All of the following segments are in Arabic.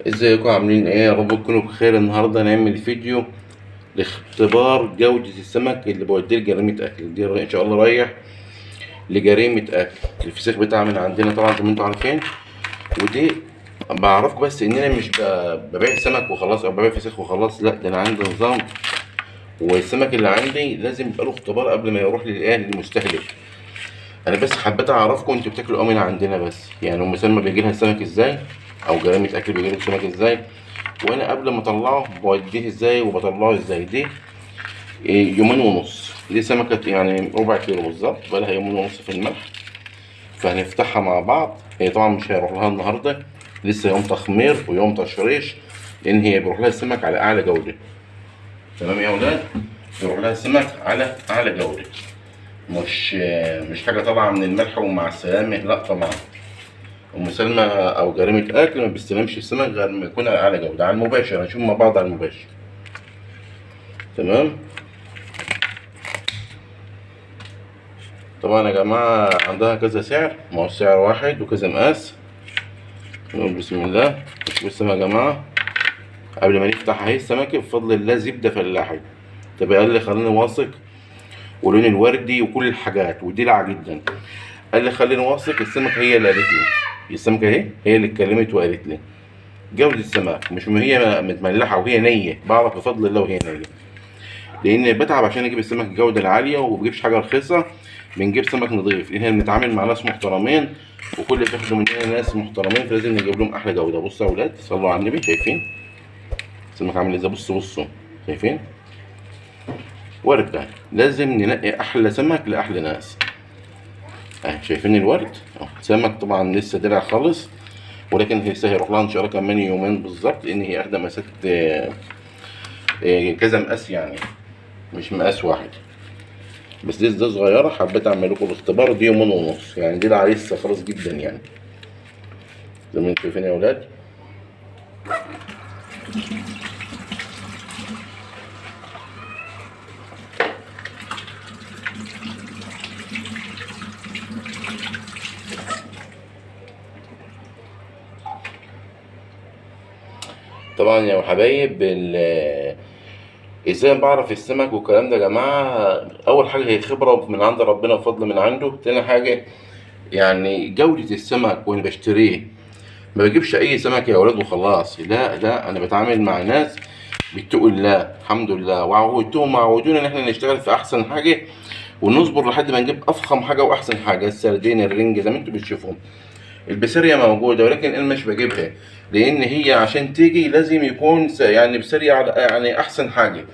ازيكم عاملين ايه؟ يا رب تكونوا بخير. النهارده هنعمل فيديو لاختبار جودة السمك اللي بوديه لجريمة اكل. دي ان شاء الله رايح لجريمة اكل. الفسيخ بتاعها من عندنا طبعا زي ما انتم عارفين. ودي بعرفكم بس ان انا مش ببيع سمك وخلاص او ببيع فسيخ وخلاص، لا ده انا عندي نظام. والسمك اللي عندي لازم يبقى له اختبار قبل ما يروح للمستهلك. انا بس حبيت اعرفكم انتوا بتاكلوا ايه من عندنا، بس يعني ام سلمى بيجي لها السمك ازاي، او جريمة اكل بيجي لها السمك ازاي، وانا قبل ما اطلعه بوديه ازاي وبطلعه ازاي. دي يومين ونص. دي سمكة يعني ربع كيلو بالظبط، بقالها يومين ونص في الملح. فهنفتحها مع بعض. هي طبعا مش هيروح لها النهارده، لسه يوم تخمير ويوم تشريش، لان هي بيروح لها السمك على اعلى جودة. تمام يا اولاد، بيروح لها السمك على اعلى جودة، مش حاجة طالعة من الملح ومع السلامة، لا طبعا. ام سلمى او جريمة اكل ما بيستلمش السمك غير ما يكون على اعلى جودة. على المباشر هنشوف مع بعض على المباشر. تمام. طبعا يا جماعة عندها كذا سعر، ما هو سعر واحد وكذا مقاس. نقول بسم الله. بصوا يا جماعة، قبل ما نفتح اهي السمكة بفضل الله زبدة فلاحي. طب قال لي خليني واثق، ولون الوردي وكل الحاجات ودلع جدا. قال لي خليني واثق. السمكة هي اللي قالت لي، السمكة اهي هي اللي اتكلمت وقالت لي جودة السمك، مش هي متملحة وهي نية. بعرف بفضل الله وهي نية، لان بتعب عشان اجيب السمك الجوده العاليه، ومبجيبش حاجه رخيصه. بنجيب سمك نضيف، لان احنا بنتعامل مع ناس محترمين، وكل اللي بياخدوا مننا ناس محترمين، فلازم نجيب لهم احلى جوده. بصوا يا اولاد، صلوا على النبي. شايفين السمك عامل ازاي؟ بصوا شايفين ورده. لازم ننقي احلى سمك لاحلى ناس. اهي شايفين الورد اهو. سمك طبعا لسه درع خالص، ولكن لسه هيروح لها ان شاء الله كمان يومين بالظبط، لان هي اخده مقاسات كذا مقاس يعني، مش مقاس واحد. بس دي صغيرة، حبيت اعمل لكم الاختبار. دي يومين ونص يعني، دي عليه لسه خلاص جدا يعني، زي ما انتم شايفين يا ولاد. طبعا يا حبايب، ازاي بعرف السمك والكلام ده يا جماعة؟ اول حاجة هي خبرة من عند ربنا وفضل من عنده. تاني حاجة يعني جودة السمك وانا بشتريه. ما بجيبش اي سمك يا ولاد وخلاص، لا انا بتعامل مع ناس بيتقوا الله الحمد لله، وعودونا ان احنا نشتغل في احسن حاجة، ونصبر لحد ما نجيب افخم حاجة واحسن حاجة. السردين، الرنج، زي ما انتم بتشوفهم. البسارية موجودة، ولكن انا مش بجيبها، لان هي عشان تيجي لازم يكون يعني بسارية يعني احسن حاجة،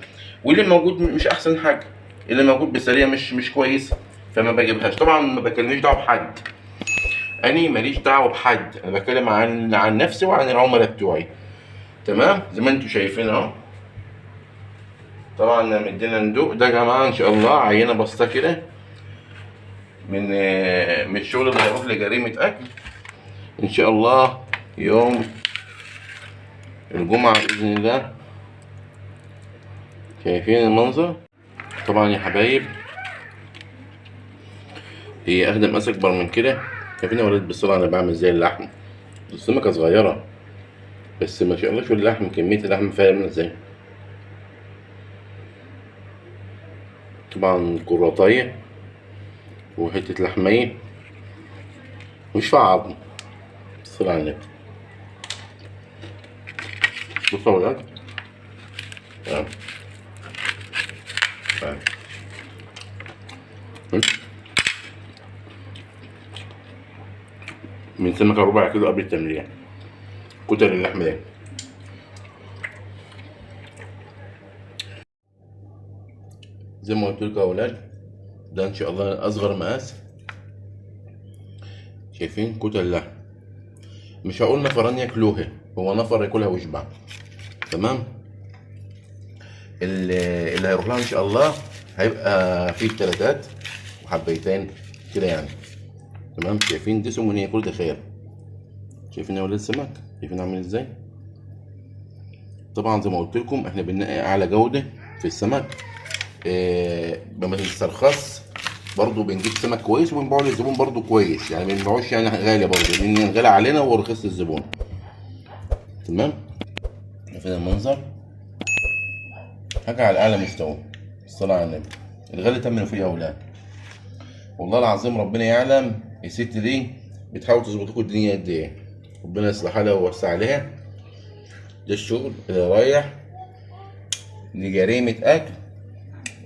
واللي موجود مش احسن حاجة. اللي موجود بسارية مش كويس، فما بجيبهاش. طبعا ما بكلمش دعوة بحد، انا ماليش دعوة بحد، انا بتكلم عن نفسي وعن العملاء بتوعي. تمام، زي ما انتم شايفين اهو. طبعا مدينا ندوق ده يا جماعة ان شاء الله عينة بسيطة كده من الشغل اللي هيروح لجريمة اكل ان شاء الله يوم الجمعة بإذن الله. شايفين المنظر؟ طبعا يا حبايب هي أخدة مقاس أكبر من كده. شايفين يا ولاد بالصلاة أنا بعمل زي اللحم. السمكة صغيرة بس ما شاء الله، شوف اللحم، كمية اللحم فيها عاملة ازاي. طبعا كراتاية وحتة لحمية مش فيها عظم. بالصلاة على النبي. بصوا يا ولاد، تمام تمام. من سمكة ربع كيلو قبل التمرين، كتر اللحم ده. زي ما قلت لكم يا ولاد، ده ان شاء الله اصغر مقاس. شايفين كتر اللحم؟ مش هقول نفران ياكلوها، هو نفر ياكلها ويشبع. تمام. اللي هيروح لها ان شاء الله هيبقى فيه تلاتات وحبيتين كده يعني. تمام. شايفين دي سمنية، كل ده خير. شايفين يا ولاد السمك؟ شايفين عامل ازاي؟ طبعا زي ما قلت لكم احنا بننقي اعلى جودة في السمك. ما بنسترخص برضو، بنجيب سمك كويس وبنبيعه للزبون برضو كويس يعني، ما بنبيعوش يعني غالي برضو، لان غالي علينا ورخيص للزبون. تمام. شايفين المنظر؟ حاجة على أعلى مستوى. الصلاة على النبي. الغالي تمنه فيه يا أولاد. والله العظيم ربنا يعلم الست دي بتحاول تظبط لكم الدنيا قد إيه. ربنا يصلح حالها ويوسع عليها. ده الشغل اللي رايح لجريمة أكل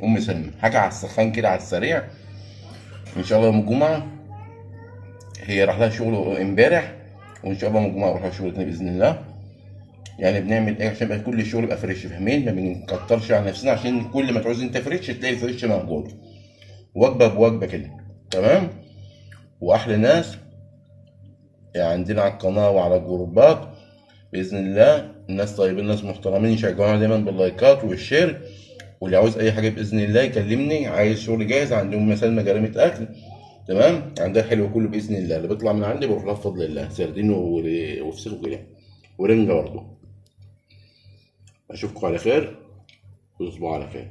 أم سلمى. حاجة على السخان كده على السريع. إن شاء الله يوم الجمعة هي راح لها شغل امبارح، وإن شاء الله يوم الجمعة راح لها شغل تاني بإذن الله. يعني بنعمل إيه عشان يبقى كل الشغل يبقى فريش، فاهمين؟ ما بنكترش على نفسنا عشان كل ما تعوز أنت فريش تلاقي الفريش موجود. وجبة بوجبة كده. تمام؟ وأحلى ناس يعني عندنا على القناة وعلى الجروبات بإذن الله. الناس طيبين، ناس محترمين، يشجعونا دايما باللايكات والشير. واللي عاوز أي حاجة بإذن الله يكلمني. عايز شغل جاهز عندهم مثلا جريمة أكل، تمام، عندها حلو كله بإذن الله. اللي بيطلع من عندي بروح لها بفضل الله، سردين وفسيخ وكده ورنجة برضه. أشوفكم على خير وتصبحوا على خير.